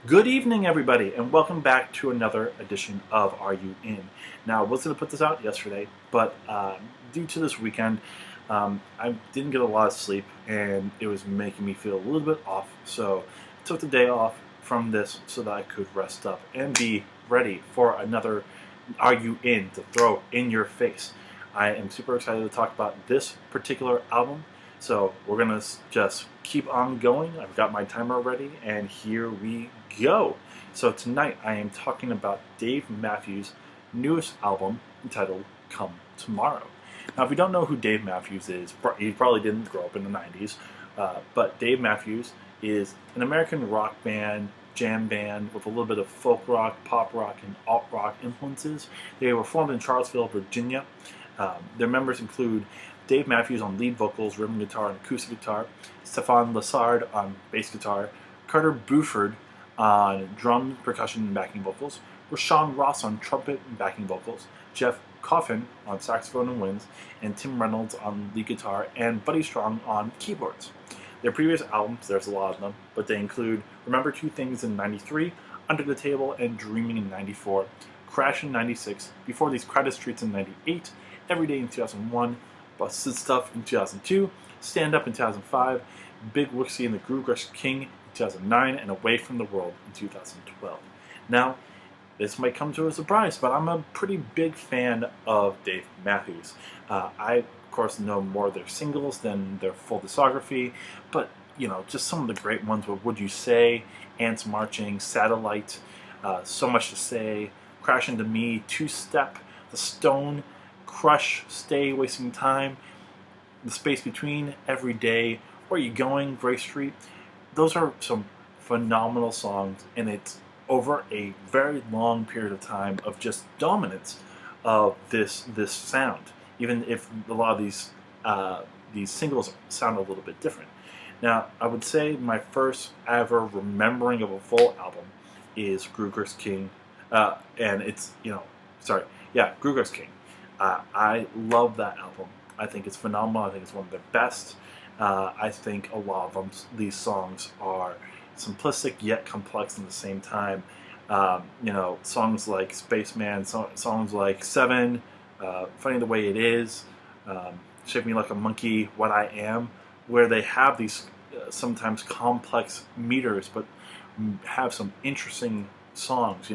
Good evening, everybody, and welcome back to another edition of Are You In? Now, I was going to put this out yesterday, but due to this weekend, I didn't get a lot of sleep, and it was making me feel a little bit off. So, I took the day off from this so that I could rest up and be ready for another Are You In to throw in your face. I am super excited to talk about this particular album. So we're going to just keep on going. I've got my timer ready, and here we go. So tonight I am talking about Dave Matthews' newest album entitled Come Tomorrow. Now, if you don't know who Dave Matthews is, you probably didn't grow up in the 90s, but Dave Matthews is an American rock band, jam band with a little bit of folk rock, pop rock, and alt rock influences. They were formed in Charlottesville, Virginia. Their members include Dave Matthews on lead vocals, rhythm guitar, and acoustic guitar, Stefan Lassard on bass guitar, Carter Buford on drums, percussion, and backing vocals, Rashawn Ross on trumpet and backing vocals, Jeff Coffin on saxophone and winds, and Tim Reynolds on lead guitar, and Buddy Strong on keyboards. Their previous albums, there's a lot of them, but they include Remember Two Things in '93, Under the Table, and Dreaming in '94, Crash in '96, Before These Crowded Streets in '98, Every Day in 2001, Busted Stuff in 2002, Stand Up in 2005, Big Wixie and the Groove King in 2009, and Away from the World in 2012. Now, this might come to a surprise, but I'm a pretty big fan of Dave Matthews. I, of course, know more of their singles than their full discography, but, just some of the great ones were Would You Say, Ants Marching, Satellite, So Much to Say, Crash Into Me, Two Step, The Stone, Crush, Stay, Wasting Time, The Space Between, Every Day, Where You Going, Gray Street. Those are some phenomenal songs, and it's over a very long period of time of just dominance of this sound. Even if a lot of these singles sound a little bit different. Now, I would say my first ever remembering of a full album is Groove King, and it's Groove King. I love that album. I think it's phenomenal. I think it's one of the best. I think a lot of them, these songs are simplistic yet complex at the same time. Songs like Spaceman, songs like Seven, Funny the Way It Is, Shake Me Like a Monkey, What I Am, where they have these sometimes complex meters, but have some interesting songs.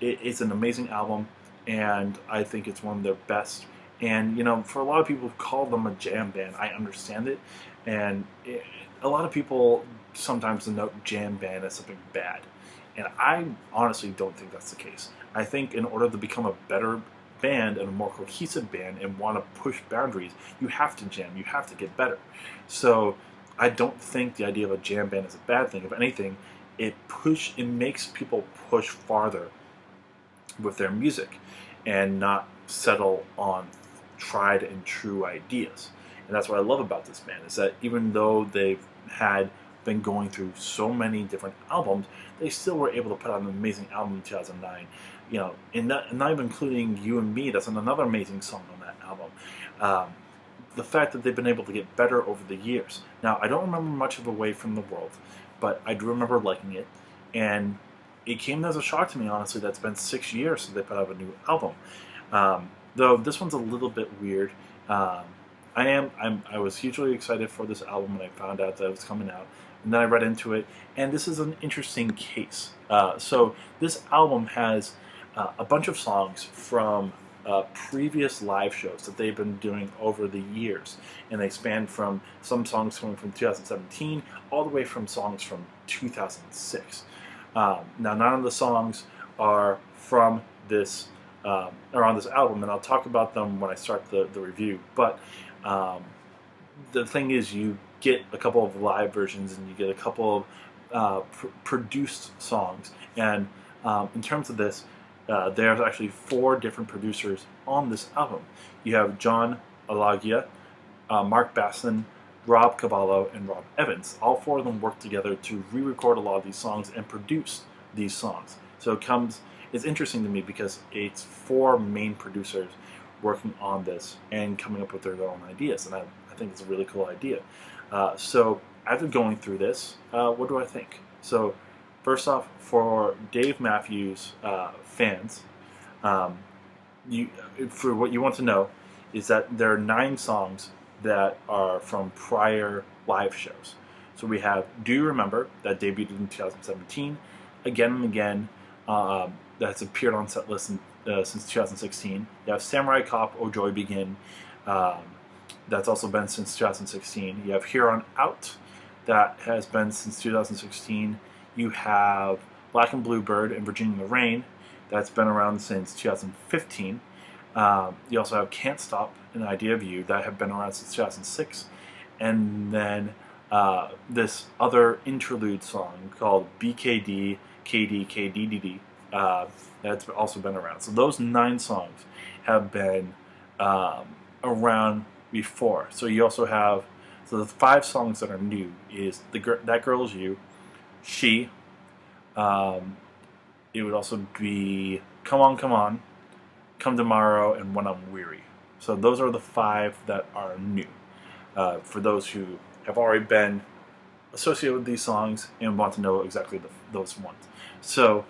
It's an amazing album. And I think it's one of their best. And, for a lot of people who call them a jam band, I understand it. And a lot of people sometimes denote jam band as something bad. And I honestly don't think that's the case. I think in order to become a better band and a more cohesive band and want to push boundaries, you have to jam. You have to get better. So I don't think the idea of a jam band is a bad thing. If anything, it makes people push farther with their music and not settle on tried and true ideas. And that's what I love about this band, is that even though they've been going through so many different albums, they still were able to put out an amazing album in 2009. And not even including You and Me, that's another amazing song on that album. The fact that they've been able to get better over the years. Now, I don't remember much of Away from the World, but I do remember liking it. And it came as a shock to me, honestly, that it's been 6 years since they put out a new album. Though this one's a little bit weird. I was hugely excited for this album when I found out that it was coming out, and then I read into it, and this is an interesting case. So this album has a bunch of songs from previous live shows that they've been doing over the years, and they span from some songs coming from 2017 all the way from songs from 2006. Now, none of the songs are from this are on this album, and I'll talk about them when I start the review. But the thing is, you get a couple of live versions, and you get a couple of produced songs. And in terms of this, there's actually 4 different producers on this album. You have John Alagia, Mark Basson, Rob Cavallo, and Rob Evans. All 4 of them work together to re-record a lot of these songs and produce these songs. So it's interesting to me because it's 4 main producers working on this and coming up with their own ideas, and I think it's a really cool idea. So after going through this, what do I think? So First off, for Dave Matthews fans, um, for what you want to know is that there are 9 songs that are from prior live shows. So we have "Do You Remember" that debuted in 2017, "Again and Again" that's appeared on set lists since 2016. You have "Samurai Cop" or "Joy Begin" um, that's also been since 2016. You have "Here on Out" that has been since 2016. You have "Black and Bluebird" and "Virginia in the Rain" that's been around since 2015. You also have "Can't Stop" and "Idea of You" that have been around since 2006. And then this other interlude song called "BKD KD KDDD" that's also been around. So those 9 songs have been around before. So you also have, so the 5 songs that are new is "That Girl Is You," "She," it would also be "Come On, Come On," "Come Tomorrow," and "When I'm Weary." So those are the 5 that are new. For those who have already been associated with these songs and want to know exactly those ones. So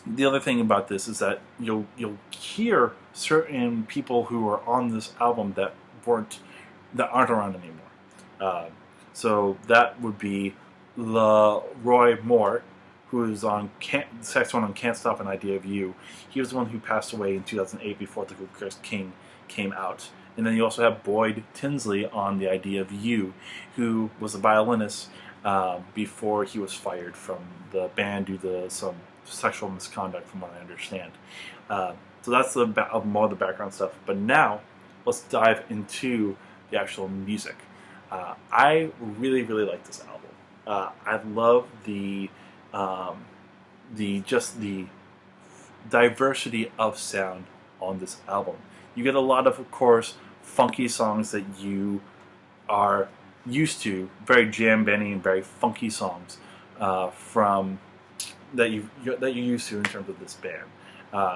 the other thing about this is that you'll hear certain people who are on this album that aren't around anymore. So that would be Roy Moore, who is on saxophone on "Can't Stop" and "Idea of You." He was the one who passed away in 2008 before "The Good Christ King" came out. And then you also have Boyd Tinsley on "The Idea of You," who was a violinist before he was fired from the band due to some sexual misconduct, from what I understand. So that's more of the background stuff. But now, let's dive into the actual music. I really, really like this album. I love the diversity of sound on this album. You get a lot of course, funky songs that you are used to, very jam bandy and very funky songs from that you're used to in terms of this band.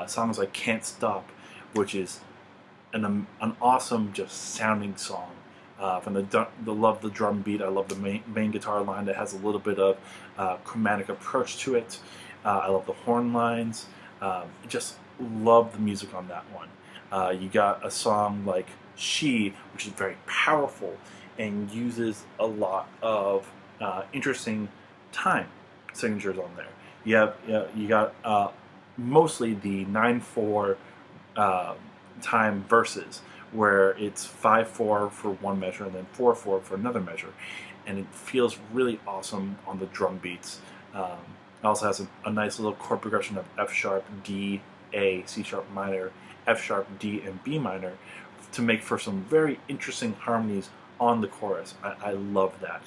Songs like "Can't Stop," which is an awesome, just sounding song. From love the drum beat. I love the main guitar line that has a little bit of chromatic approach to it. I love the horn lines. Just love the music on that one. You got a song like "She," which is very powerful and uses a lot of interesting time signatures on there. You got mostly the 9/4 time verses, where it's 5/4 for one measure and then 4/4 for another measure, and it feels really awesome on the drum beats. It also has a nice little chord progression of F sharp, D, A, C sharp minor, F sharp, D, and B minor to make for some very interesting harmonies on the chorus. I love that.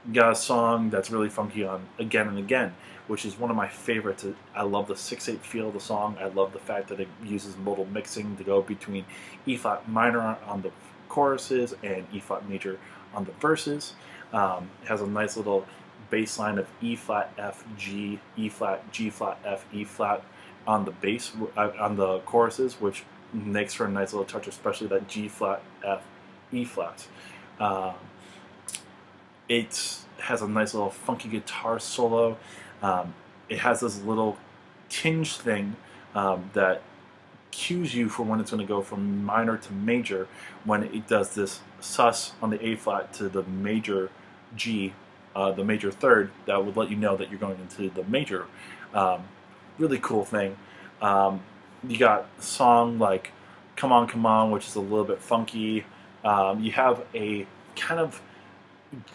You got a song that's really funky on "Again and Again," which is one of my favorites. I love the 6/8 feel of the song. I love the fact that it uses modal mixing to go between E flat minor on the choruses and E flat major on the verses. It has a nice little bass line of E flat F G, E flat G flat F, E flat on the bass on the choruses, which makes for a nice little touch, especially that G flat F E flat. It has a nice little funky guitar solo. It has this little tinge thing that cues you for when it's going to go from minor to major, when it does this sus on the A flat to the major G, the major third. That would let you know that you're going into the major. Really cool thing. You got a song like "Come On, Come On," which is a little but you have a kind of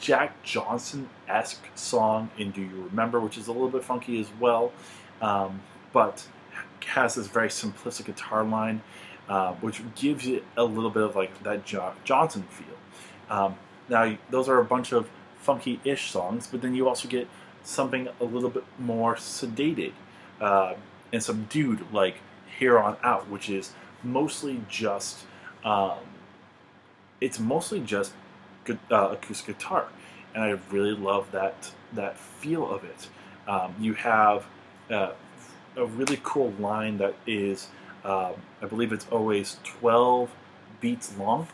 Jack Johnson-esque song in "Do You Remember," which is a little bit funky as well, but has this very simplistic guitar line, which gives you a little bit of like that Johnson feel. Now, those are a bunch of funky-ish songs, but then you also get something a little bit more sedated and subdued, like "Here on Out," which is mostly just acoustic guitar, and I really love that feel of it. You have a really cool line that is, I believe it's always 12 beats long,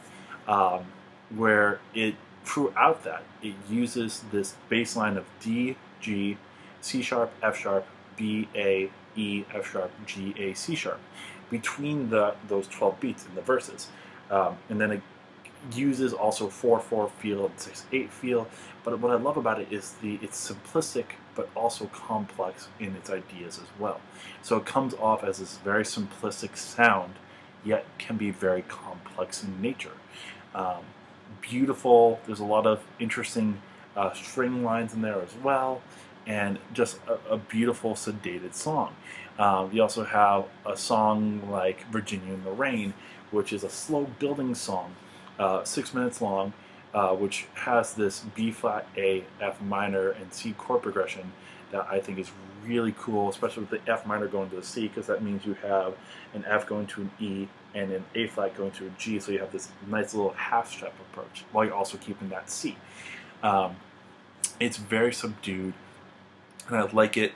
where throughout that it uses this bass line of D, G, C sharp, F sharp, B, A, E, F sharp, G, A, C sharp, between those 12 beats in the verses. And then it uses also 4/4 feel and 6/8 feel. But what I love about it is it's simplistic but also complex in its ideas as well. So it comes off as this very simplistic sound, yet can be very complex in nature. Um, Beautiful. There's a lot of interesting string lines in there as well, and just a beautiful sedated song. You also have a song like Virginia in the Rain, which is a slow building song, 6 minutes long, which has this B flat, A, F minor, and C chord progression that I think is really cool, especially with the F minor going to the C, because that means you have an F going to an E and an A flat going to a G, so you have this nice little half step approach while you're also keeping that C. It's very subdued, and I like it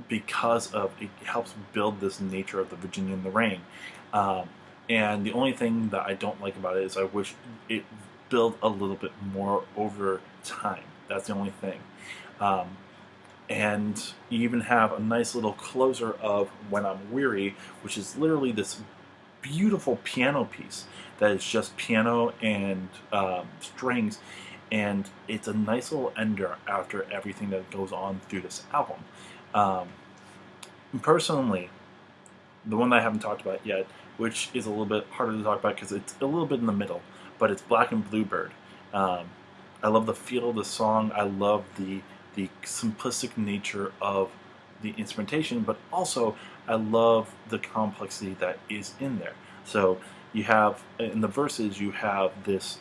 because of it helps build this nature of the Virginia in the Rain. And the only thing that I don't like about it is I wish it built a little bit more over time. That's the only thing. And you even have a nice little closer of When I'm Weary, which is literally this beautiful piano piece that is just piano and strings, and it's a nice little ender after everything that goes on through this album. Personally, the one that I haven't talked about yet, which is a little bit harder to talk about because it's a little bit in the middle, but it's Black and Bluebird. I love the feel of the song. I love the simplistic nature of the instrumentation, but also I love the complexity that is in there. So you have, in the verses, you have this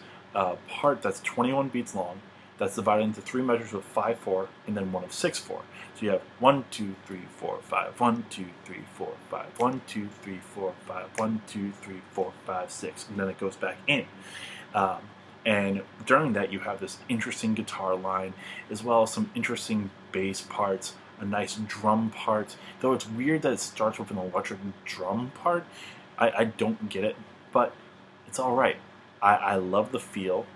part that's 21 beats long, that's divided into 3 measures of 5/4 and then one of 6/4. So you have 1, 2, 3, 4, 5, 1, 2, 3, 4, 5, 1, 2, 3, 4, 5, 1, 2, 3, 4, 5, 6, and then it goes back in. And during that, you have this interesting guitar line, as well as some interesting bass parts, a nice drum part. Though it's weird that it starts with an electric drum part, I don't get it, but it's all right. I love the feel,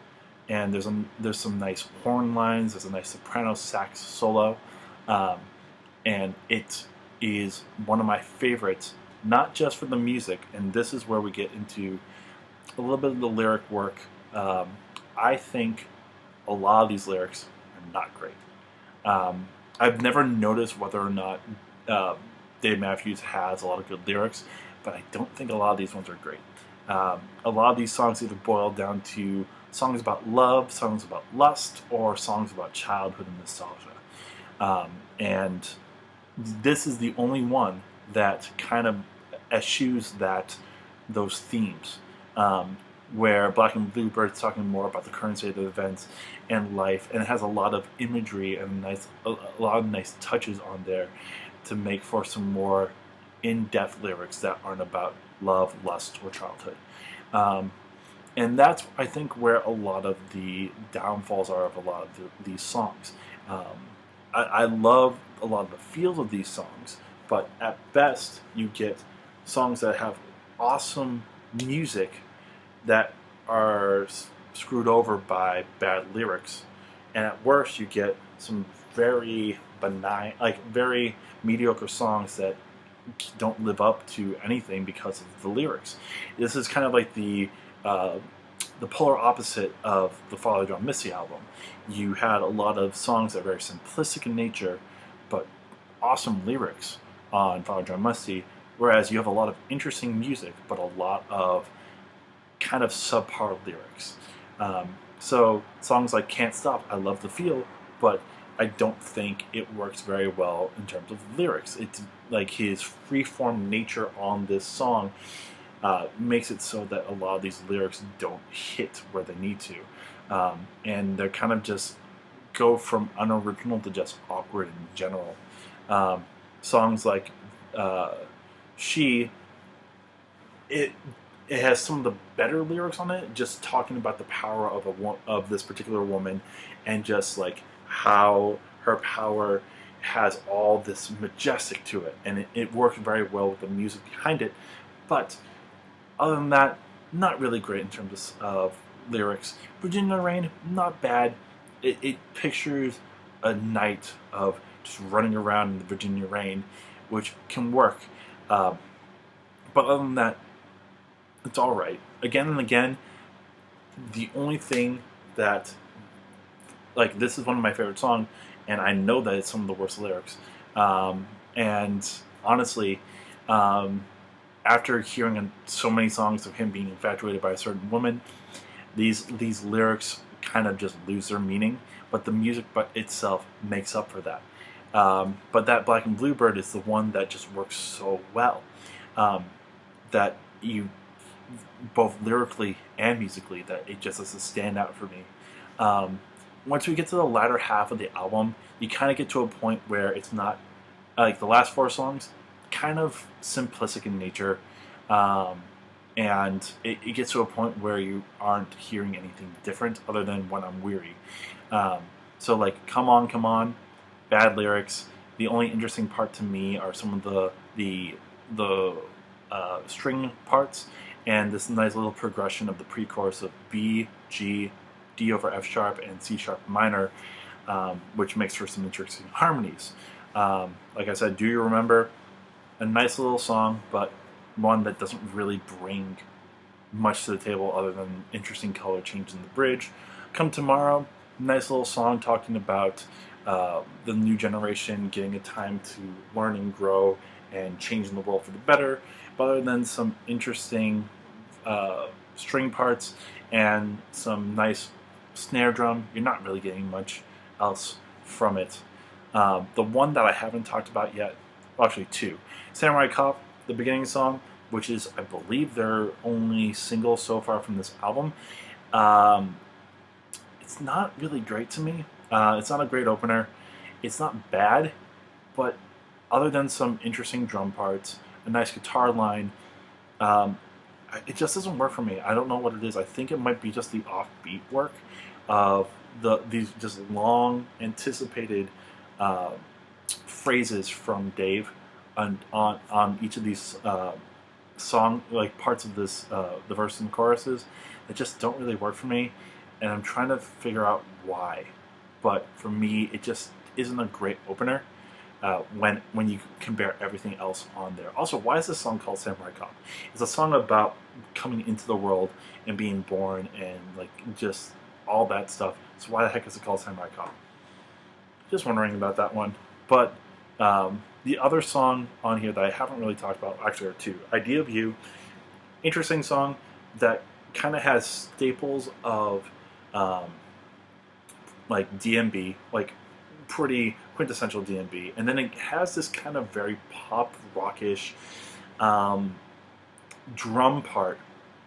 and there's some nice horn lines. There's a nice soprano sax solo, and it is one of my favorites, not just for the music. And this is where we get into a little bit of the lyric work. I think a lot of these lyrics are not great. I've never noticed whether or not Dave Matthews has a lot of good lyrics, but I don't think a lot of these ones are great. A lot of these songs either boil down to songs about love, songs about lust, or songs about childhood and nostalgia. And this is the only one that kind of eschews those themes. Where Black and Bluebird's talking more about the current state of events and life, and it has a lot of imagery and a lot of nice touches on there to make for some more in-depth lyrics that aren't about love, lust, or childhood. And that's, I think, where a lot of the downfalls are of a lot of these songs. I love a lot of the feels of these songs, but at best, you get songs that have awesome music that are screwed over by bad lyrics, and at worst you get some very benign, like very mediocre songs that don't live up to anything because of the lyrics. This is kind of like the polar opposite of the Father John Misty album. You had a lot of songs that are very simplistic in nature, but awesome lyrics on Father John Misty, whereas you have a lot of interesting music, but a lot of kind of subpar lyrics. So songs like Can't Stop, I love the feel, but I don't think it works very well in terms of lyrics. It's like his free-form nature on this song makes it so that a lot of these lyrics don't hit where they need to. And they're kind of just go from unoriginal to just awkward in general. Songs like She, it has some of the better lyrics on it, just talking about the power of this particular woman, and just like how her power has all this majestic to it, and it works very well with the music behind it. But other than that, not really great in terms of lyrics. Virginia Rain, not bad. It pictures a night of just running around in the Virginia rain, which can work. Uh, but other than that, it's all right. Again and again, the only thing that, like, this is one of my favorite songs, and I know that it's some of the worst lyrics. And honestly, um, after hearing so many songs of him being infatuated by a certain woman, these lyrics kind of just lose their meaning. But the music but itself makes up for that. But that Black and Bluebird is the one that just works so well. Um, that you, both lyrically and musically, that it just has to stand out for me. Once we get to the latter half of the album, you kind of get to a point where it's not like the last four songs, kind of simplistic in nature, and it gets to a point where you aren't hearing anything different other than When I'm Weary. So like, Come On, bad lyrics. The only interesting part to me are some of the string parts, and this nice little progression of the pre-chorus of B, G, D over F sharp, and C sharp minor, which makes for some interesting harmonies. Like I said, Do You Remember? A nice little song, but one that doesn't really bring much to the table other than interesting color change in the bridge. Come Tomorrow, nice little song talking about the new generation getting a time to learn and grow and changing the world for the better. But other than some interesting string parts and some nice snare drum, you're not really getting much else from it. The one that I haven't talked about yet, well, actually two, Samurai Cop, the beginning song, which is, I believe, their only single so far from this album. It's not really great to me. It's not a great opener. It's not bad, but other than some interesting drum parts, a nice guitar line, it just doesn't work for me. I don't know what it is. I think it might be just the offbeat work of these just long anticipated phrases from Dave on each of these song, like, parts of this, the verse and the choruses, that just don't really work for me, and I'm trying to figure out why. But for me, it just isn't a great opener when you compare everything else on there. Also, why is this song called Samurai Cop? It's a song about coming into the world and being born and, like, just all that stuff. So why the heck is it called Samurai Cop? Just wondering about that one. But the other song on here that I haven't really talked about, actually, are two. Idea of You, interesting song that kind of has staples of like DMB, like pretty quintessential DMB, and then it has this kind of very pop rockish drum part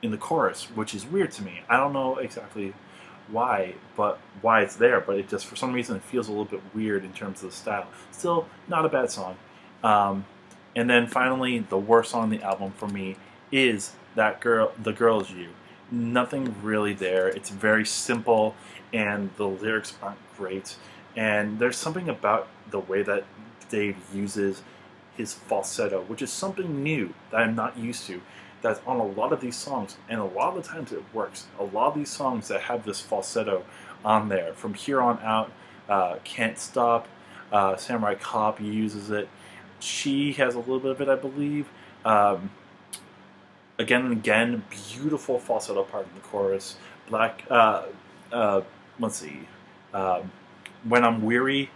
in the chorus, which is weird to me. I don't know exactly why it's there, but it just, for some reason, it feels a little bit weird in terms of the style. Still, not a bad song. And then finally, the worst song on the album for me is The Girl Is You. Nothing really there. It's very simple, and the lyrics aren't great. And there's something about the way that Dave uses his falsetto, which is something new that I'm not used to, that's on a lot of these songs, and a lot of the times it works. A lot of these songs that have this falsetto on there, from Here On Out, Can't Stop, Samurai Cop uses it. She has a little bit of it, I believe. Again and again, beautiful falsetto part in the chorus. Let's see. When I'm Weary,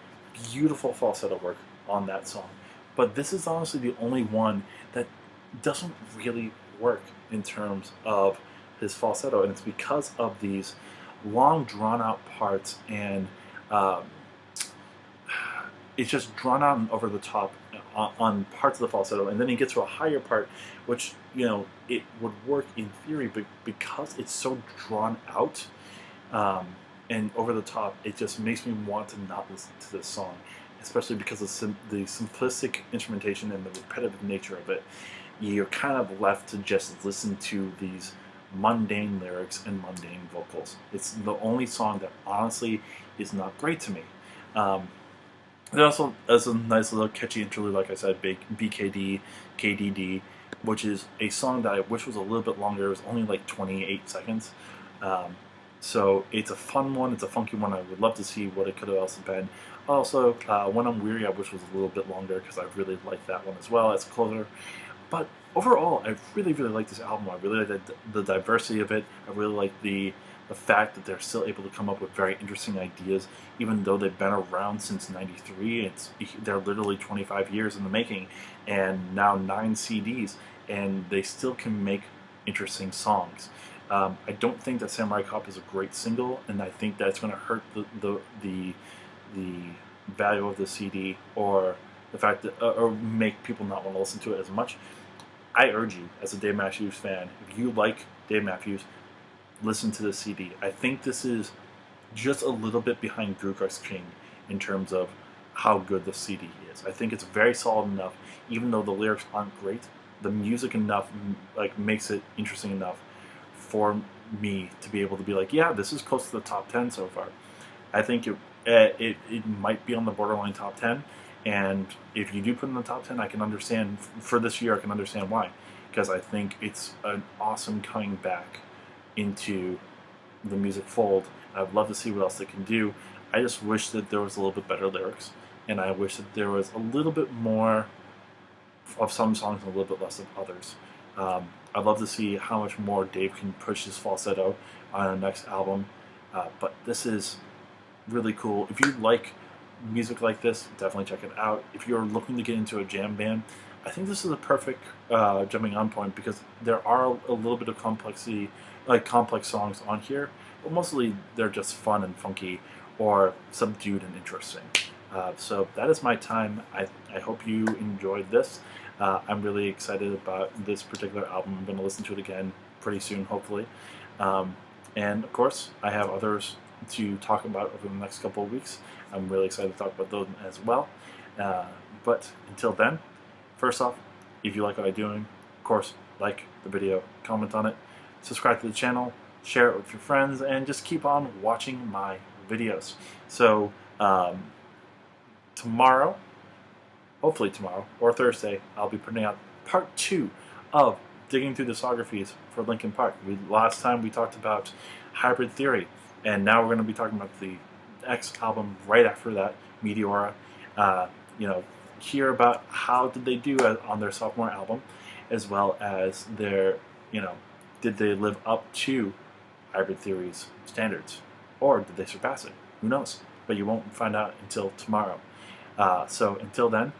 beautiful falsetto work on that song. But this is honestly the only one that doesn't really work in terms of his falsetto, and it's because of these long drawn out parts, and it's just drawn out and over the top on parts of the falsetto, and then he gets to a higher part, which, you know, it would work in theory, but because it's so drawn out and over the top, it just makes me want to not listen to this song, especially because of the simplistic instrumentation and the repetitive nature of it. You're kind of left to just listen to these mundane lyrics and mundane vocals. It's the only song that honestly is not great to me. It also has a nice little catchy interlude, like I said, BKD, KDD, which is a song that I wish was a little bit longer. It was only like 28 seconds. So it's a fun one. It's a funky one. I would love to see what it could have also been. Also, When I'm Weary, I wish was a little bit longer because I really like that one as well as a closer. But overall, I really, really like this album. I really like the diversity of it. I really like the fact that they're still able to come up with very interesting ideas, even though they've been around since '93. They're literally 25 years in the making, and now 9 CDs, and they still can make interesting songs. I don't think that Samurai Cop is a great single, and I think that's going to hurt the value of the CD, or the fact that or make people not want to listen to it as much. I urge you, as a Dave Matthews fan, if you like Dave Matthews, listen to this CD. I think this is just a little bit behind Grukar's King in terms of how good the CD is. I think it's very solid enough, even though the lyrics aren't great. The music enough makes it interesting enough for me to be able to be like, yeah, this is close to the top 10 so far. I think it might be on the borderline top 10, and if you do put it in the top 10, I can understand, for this year, I can understand why. Because I think it's an awesome coming back into the music fold. I'd love to see what else they can do. I just wish that there was a little bit better lyrics, and I wish that there was a little bit more of some songs and a little bit less of others. I'd love to see how much more Dave can push his falsetto on our next album, but this is really cool. If you like music like this, definitely check it out. If you're looking to get into a jam band, I think this is a perfect jumping on point, because there are a little bit of complexity, like complex songs on here, but mostly they're just fun and funky, or subdued and interesting. So that is my time. I hope you enjoyed this. I'm really excited about this particular album. I'm going to listen to it again pretty soon, hopefully. And of course, I have others to talk about over the next couple of weeks. I'm really excited to talk about those as well. But until then, first off, if you like what I'm doing, of course, like the video, comment on it, subscribe to the channel, share it with your friends, and just keep on watching my videos. So tomorrow, hopefully tomorrow or Thursday, I'll be putting out part 2 of digging through discographies for Linkin Park. Last time we talked about Hybrid Theory, and now we're going to be talking about the X album right after that, Meteora. Hear about how did they do on their sophomore album, as well as their, did they live up to Hybrid Theory's standards, or did they surpass it? Who knows? But you won't find out until tomorrow. So until then,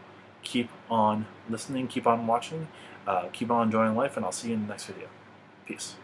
keep on listening, keep on watching, keep on enjoying life, and I'll see you in the next video. Peace.